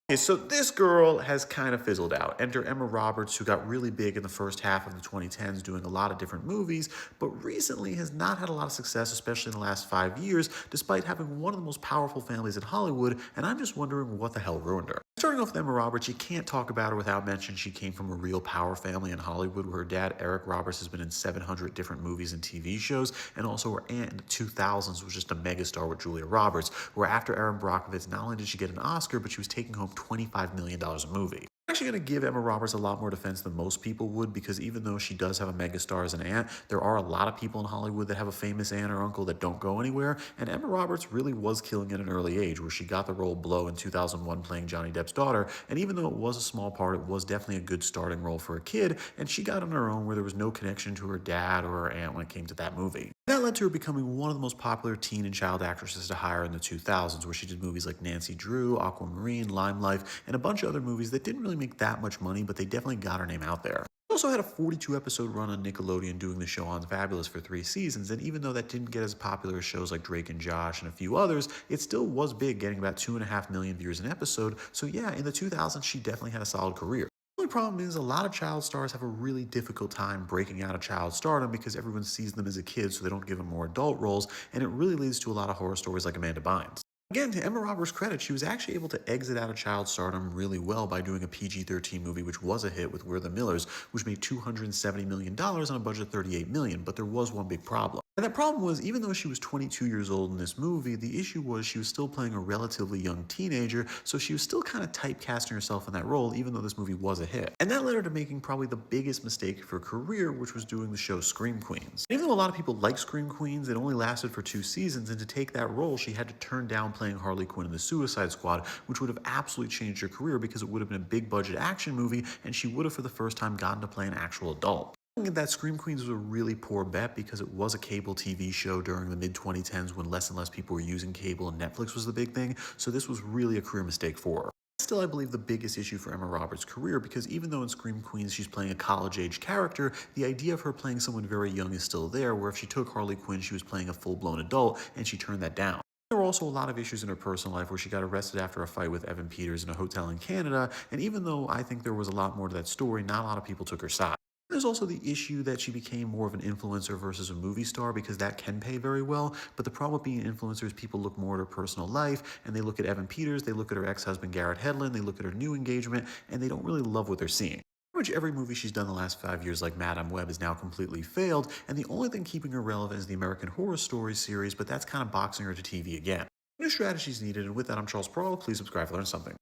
Okay, so this girl has kind of fizzled out. Enter Emma Roberts, who got really big in the first half of the 2010s doing a lot of different movies, but recently has not had a lot of success, especially in the last 5 years, despite having one of the most powerful families in Hollywood, and I'm just wondering what the hell ruined her. Starting off with Emma Roberts, you can't talk about her without mentioning she came from a real power family in Hollywood, where her dad, Eric Roberts, has been in 700 different movies and TV shows, and also her aunt in the 2000s was just a megastar with Julia Roberts, where after Erin Brockovich, not only did she get an Oscar, but she was taking home $25 million a movie. I'm actually going to give Emma Roberts a lot more defense than most people would, because even though she does have a megastar as an aunt, there are a lot of people in Hollywood that have a famous aunt or uncle that don't go anywhere, and Emma Roberts really was killing at an early age, where she got the role Blow in 2001 playing Johnny Depp's daughter, and even though it was a small part, it was definitely a good starting role for a kid, and she got on her own where there was no connection to her dad or her aunt when it came to that movie. That led to her becoming one of the most popular teen and child actresses to hire in the 2000s, where she did movies like Nancy Drew, Aquamarine, Limelight, and a bunch of other movies that didn't really make that much money, but they definitely got her name out there. She also had a 42 episode run on Nickelodeon doing the show on Fabulous for 3 seasons, and even though that didn't get as popular as shows like Drake and Josh and a few others, it still was big, getting about 2.5 million viewers an episode. So yeah, in the 2000s, she definitely had a solid career. The only problem is a lot of child stars have a really difficult time breaking out of child stardom because everyone sees them as a kid, so they don't give them more adult roles, and it really leads to a lot of horror stories like Amanda Bynes. Again, to Emma Roberts' credit, she was actually able to exit out of child stardom really well by doing a PG-13 movie, which was a hit with We're the Millers, which made $270 million on a budget of $38 million, but there was one big problem. And that problem was, even though she was 22 years old in this movie, the issue was she was still playing a relatively young teenager, so she was still kind of typecasting herself in that role, even though this movie was a hit. And that led her to making probably the biggest mistake of her career, which was doing the show Scream Queens. Even though a lot of people like Scream Queens, it only lasted for 2 seasons, and to take that role, she had to turn down playing Harley Quinn in the Suicide Squad, which would have absolutely changed her career because it would have been a big budget action movie, and she would have for the first time gotten to play an actual adult. That Scream Queens was a really poor bet because it was a cable TV show during the mid 2010s when less and less people were using cable and Netflix was the big thing, so this was really a career mistake for her. Still, I believe the biggest issue for Emma Roberts' career, because even though in Scream Queens she's playing a college-age character, the idea of her playing someone very young is still there, where if she took Harley Quinn, she was playing a full-blown adult, and she turned that down. There were also a lot of issues in her personal life where she got arrested after a fight with Evan Peters in a hotel in Canada, and even though I think there was a lot more to that story, not a lot of people took her side. There's also the issue that she became more of an influencer versus a movie star, because that can pay very well. But the problem with being an influencer is people look more at her personal life, and they look at Evan Peters, they look at her ex-husband Garrett Hedlund, they look at her new engagement, and they don't really love what they're seeing. Pretty much every movie she's done the last 5 years, like Madame Web, has now completely failed, and the only thing keeping her relevant is the American Horror Story series, but that's kind of boxing her to TV again. New strategies needed, and with that, I'm Charles Pearl. Please subscribe to learn something.